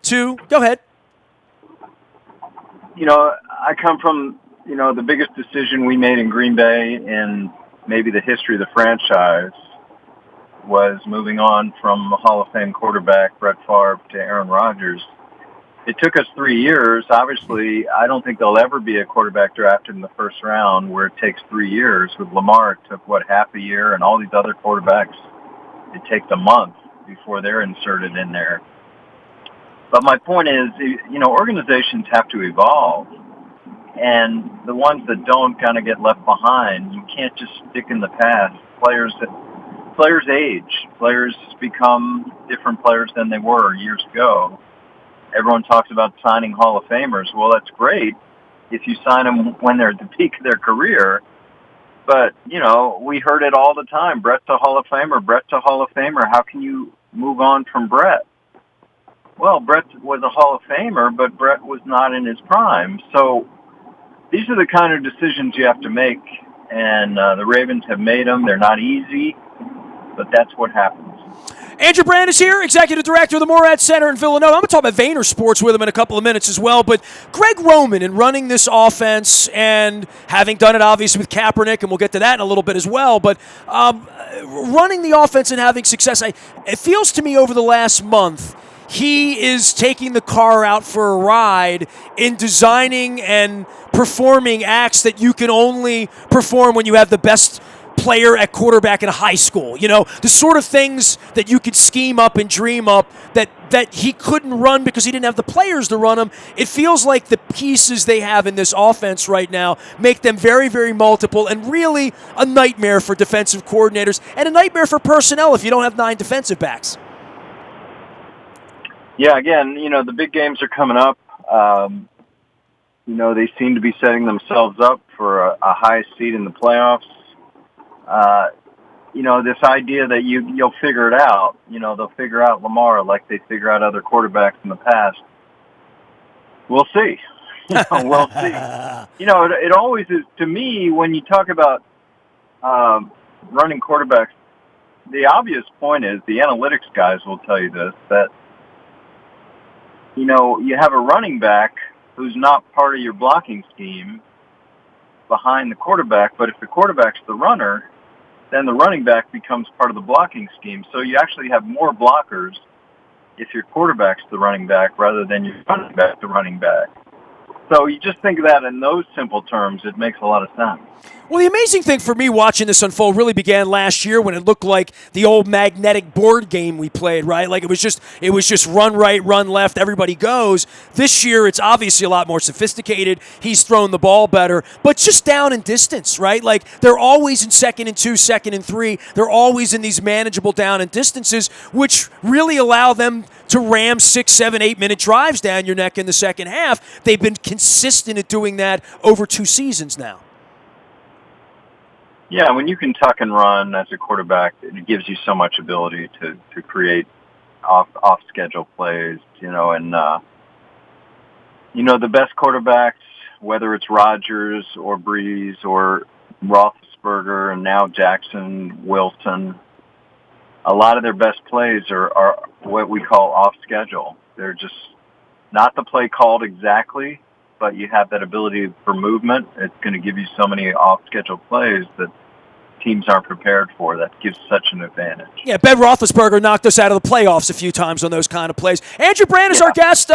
to – go ahead. I come from, the biggest decision we made in Green Bay in maybe the history of the franchise was moving on from Hall of Fame quarterback Brett Favre to Aaron Rodgers. It took us 3 years. Obviously, I don't think there'll ever be a quarterback drafted in the first round where it takes 3 years. With Lamar, it took, half a year, and all these other quarterbacks, it takes a month before they're inserted in there. But my point is, organizations have to evolve. And the ones that don't kind of get left behind. You can't just stick in the past. Players age. Players become different players than they were years ago. Everyone talks about signing Hall of Famers. Well, that's great if you sign them when they're at the peak of their career. But, we heard it all the time. Brett's a Hall of Famer. Brett's a Hall of Famer. How can you move on from Brett? Well, Brett was a Hall of Famer, but Brett was not in his prime. So these are the kind of decisions you have to make, and the Ravens have made them. They're not easy, but that's what happens. Andrew Brandt is here, Executive Director of the Morad Center in Villanova. I'm going to talk about Vayner Sports with him in a couple of minutes as well. But Greg Roman, in running this offense and having done it obviously with Kaepernick, and we'll get to that in a little bit as well, but running the offense and having success, it feels to me over the last month, he is taking the car out for a ride in designing and performing acts that you can only perform when you have the best player at quarterback in high school. The sort of things that you could scheme up and dream up that he couldn't run because he didn't have the players to run them. It feels like the pieces they have in this offense right now make them very, very multiple and really a nightmare for defensive coordinators and a nightmare for personnel if you don't have 9 defensive backs. Yeah, again, the big games are coming up. They seem to be setting themselves up for a high seed in the playoffs. This idea that you'll figure it out, they'll figure out Lamar like they figure out other quarterbacks in the past. We'll see. We'll see. It always is, to me, when you talk about running quarterbacks, the obvious point is, the analytics guys will tell you this, that, you have a running back who's not part of your blocking scheme behind the quarterback, but if the quarterback's the runner, then the running back becomes part of the blocking scheme. So you actually have more blockers if your quarterback's the running back rather than your running back the running back. So you just think of that in those simple terms, it makes a lot of sense. Well, the amazing thing for me watching this unfold really began last year when it looked like the old magnetic board game we played, right? Like it was just run right, run left, everybody goes. This year it's obviously a lot more sophisticated. He's thrown the ball better, but just down in distance, right? Like they're always in 2nd and 2, 2nd and 3. They're always in these manageable down and distances, which really allow them to ram 6, 7, 8-minute drives down your neck in the second half. They've been consistent at doing that over 2 seasons now. Yeah, when you can tuck and run as a quarterback, it gives you so much ability to create off schedule plays, and the best quarterbacks, whether it's Rodgers or Breeze or Roethlisberger and now Jackson, Wilson, a lot of their best plays are what we call off schedule. They're just not the play called exactly, but you have that ability for movement. It's going to give you so many off-schedule plays that teams aren't prepared for. That gives such an advantage. Yeah, Ben Roethlisberger knocked us out of the playoffs a few times on those kind of plays. Andrew Brandt is our guest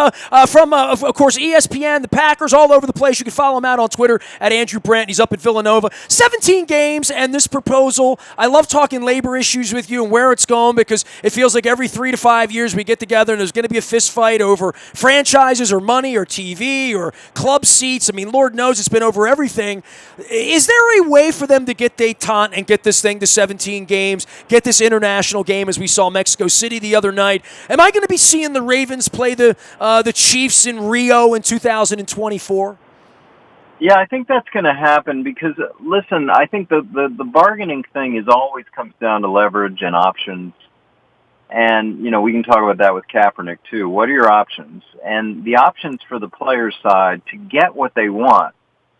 from, of course, ESPN, the Packers, all over the place. You can follow him out on Twitter at Andrew Brandt. He's up at Villanova. 17 games and this proposal. I love talking labor issues with you and where it's going because it feels like every 3 to 5 years we get together and there's going to be a fist fight over franchises or money or TV or club seats. I mean, Lord knows it's been over everything. Is there a way for them to get détente and get this thing to 17 games, get this international game as we saw Mexico City the other night? Am I going to be seeing the Ravens play the Chiefs in Rio in 2024? Yeah, I think that's going to happen because, listen, I think the bargaining thing always comes down to leverage and options. And, we can talk about that with Kaepernick, too. What are your options? And the options for the players' side to get what they want.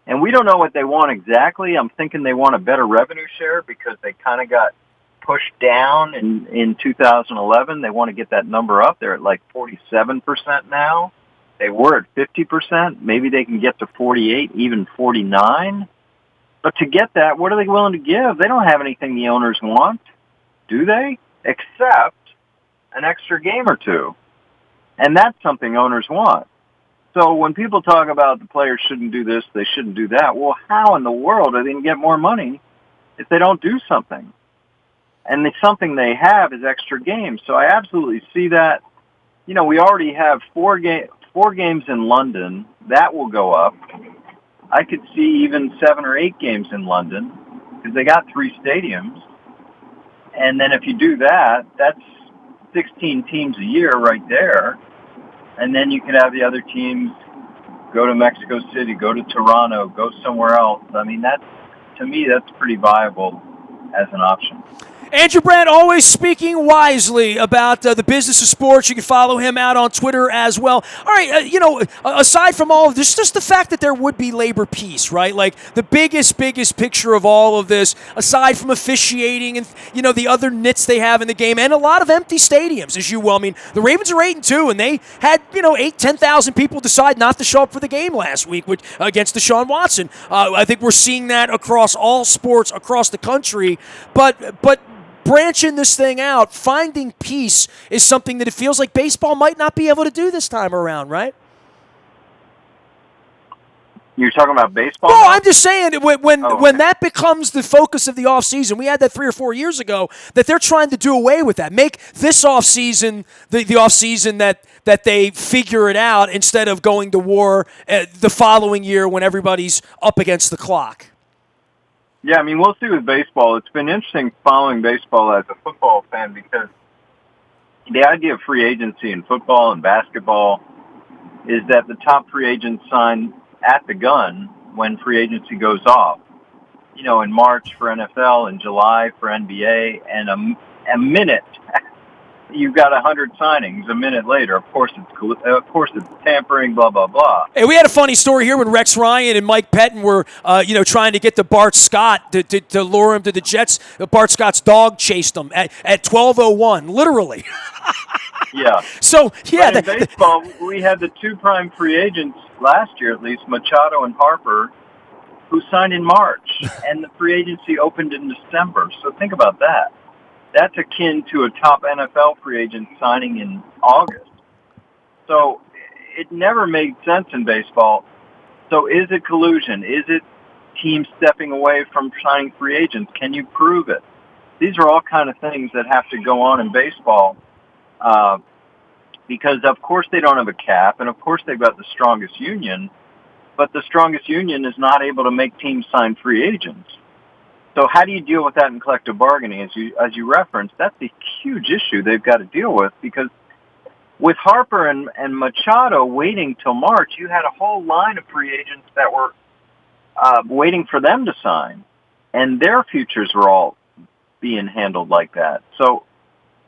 And we don't know what they want exactly. I'm thinking they want a better revenue share because they kind of got pushed down in 2011. They want to get that number up. They're at like 47% now. They were at 50%. Maybe they can get to 48, even 49. But to get that, what are they willing to give? They don't have anything the owners want, do they? Except an extra game or two. And that's something owners want. So when people talk about the players shouldn't do this, they shouldn't do that, well, how in the world are they going to get more money if they don't do something? And the something they have is extra games. So I absolutely see that. You know, we already have four games in London. That will go up. I could see even 7 or 8 games in London because they got 3 stadiums. And then if you do that, that's 16 teams a year right there. And then you can have the other teams go to Mexico City, go to Toronto, go somewhere else. I mean, to me, that's pretty viable as an option. Andrew Brandt always speaking wisely about the business of sports. You can follow him out on Twitter as well. All right, aside from all of this, just the fact that there would be labor peace, right? Like the biggest picture of all of this, aside from officiating and, the other nits they have in the game and a lot of empty stadiums, as you well. I mean, the Ravens are 8-2, and they had, 10,000 people decide not to show up for the game last week against Deshaun Watson. I think we're seeing that across all sports across the country, but branching this thing out, finding peace is something that it feels like baseball might not be able to do this time around, right? You're talking about baseball? Well, now? I'm just saying when that becomes the focus of the offseason, we had that 3 or 4 years ago, that they're trying to do away with that. Make this offseason the offseason that they figure it out instead of going to war the following year when everybody's up against the clock. Yeah, I mean, we'll see with baseball. It's been interesting following baseball as a football fan because the idea of free agency in football and basketball is that the top free agents sign at the gun when free agency goes off. In March for NFL, in July for NBA, and a minute you've got 100 signings a minute later. Of course it's tampering, blah, blah, blah. Hey, we had a funny story here when Rex Ryan and Mike Pettin were, trying to get to Bart Scott to lure him to the Jets. Bart Scott's dog chased him at 12:01, literally. Yeah. So, yeah. But in baseball, we had the 2 prime free agents last year, at least, Machado and Harper, who signed in March, and the free agency opened in December. So think about that. That's akin to a top NFL free agent signing in August. So it never made sense in baseball. So is it collusion? Is it teams stepping away from signing free agents? Can you prove it? These are all kind of things that have to go on in baseball because, of course, they don't have a cap, and, of course, they've got the strongest union, but the strongest union is not able to make teams sign free agents. So how do you deal with that in collective bargaining? As you referenced, that's a huge issue they've got to deal with because with Harper and Machado waiting till March, you had a whole line of free agents that were waiting for them to sign, and their futures were all being handled like that. So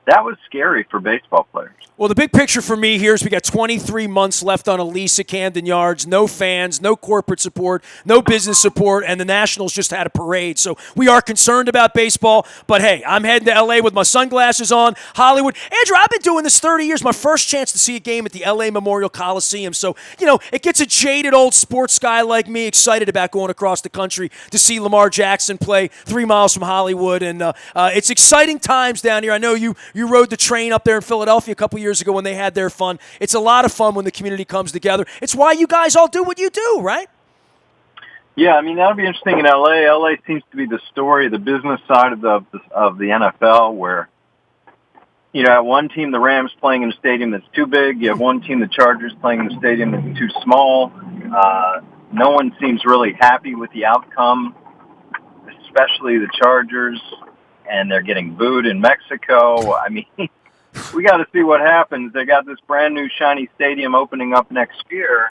that was scary for baseball players. Well, the big picture for me here is we got 23 months left on a lease at Camden Yards, no fans, no corporate support, no business support, and the Nationals just had a parade. So we are concerned about baseball, but hey, I'm heading to L.A. with my sunglasses on, Hollywood. Andrew, I've been doing this 30 years. My first chance to see a game at the L.A. Memorial Coliseum. So, it gets a jaded old sports guy like me excited about going across the country to see Lamar Jackson play 3 miles from Hollywood. And it's exciting times down here. I know you rode the train up there in Philadelphia a couple years ago when they had their fun. It's a lot of fun when the community comes together. It's why you guys all do what you do, right? Yeah, I mean, that'll be interesting in L.A. L.A. seems to be the story, the business side of the NFL, where you have one team, the Rams, playing in a stadium that's too big. You have one team, the Chargers, playing in a stadium that's too small. No one seems really happy with the outcome, especially the Chargers, and they're getting booed in Mexico. I mean, we got to see what happens. They got this brand new shiny stadium opening up next year.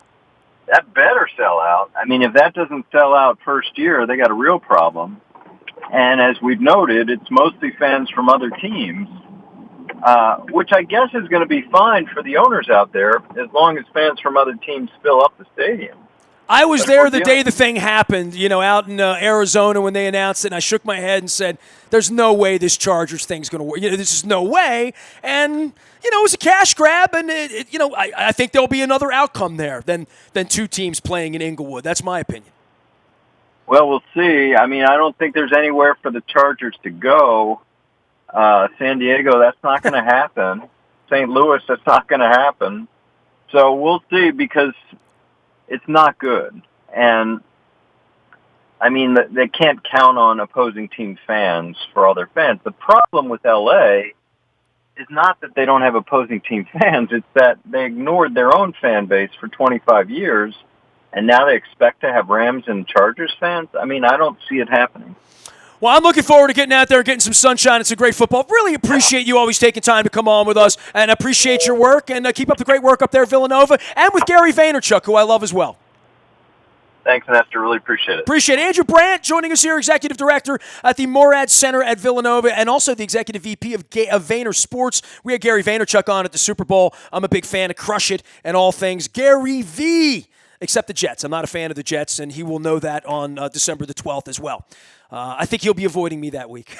That better sell out. I mean, if that doesn't sell out first year, they got a real problem. And as we've noted, it's mostly fans from other teams, which I guess is going to be fine for the owners out there as long as fans from other teams fill up the stadium. I was That's there what the we're day dealing the thing happened, out in Arizona when they announced it, and I shook my head and said, there's no way this Chargers thing's going to work. This is no way. And, it was a cash grab, and, I think there'll be another outcome there than two teams playing in Inglewood. That's my opinion. Well, we'll see. I mean, I don't think there's anywhere for the Chargers to go. San Diego, that's not going to happen. St. Louis, that's not going to happen. So we'll see, because it's not good. And, I mean, they can't count on opposing team fans for all their fans. The problem with L.A. is not that they don't have opposing team fans. It's that they ignored their own fan base for 25 years, and now they expect to have Rams and Chargers fans? I mean, I don't see it happening. Well, I'm looking forward to getting out there and getting some sunshine and some great football. Really appreciate you always taking time to come on with us, and appreciate your work, and keep up the great work up there at Villanova, and with Gary Vaynerchuk, who I love as well. Thanks, Nestor. Really appreciate it. Appreciate it. Andrew Brandt joining us here, Executive Director at the Morad Center at Villanova, and also the Executive VP of Vayner Sports. We had Gary Vaynerchuk on at the Super Bowl. I'm a big fan of Crush It and all things Gary V, except the Jets. I'm not a fan of the Jets, and he will know that on December the 12th as well. I think he'll be avoiding me that week.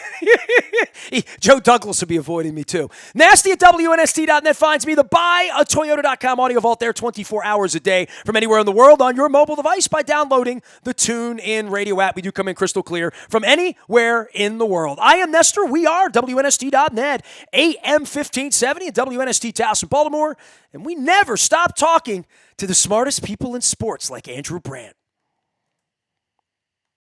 Joe Douglas will be avoiding me too. Nasty at WNST.net finds me. The buyatoyota.com audio vault there 24 hours a day from anywhere in the world on your mobile device by downloading the TuneIn Radio app. We do come in crystal clear from anywhere in the world. I am Nestor. We are WNST.net, AM 1570 and WNST Taos in Baltimore. And we never stop talking to the smartest people in sports like Andrew Brandt.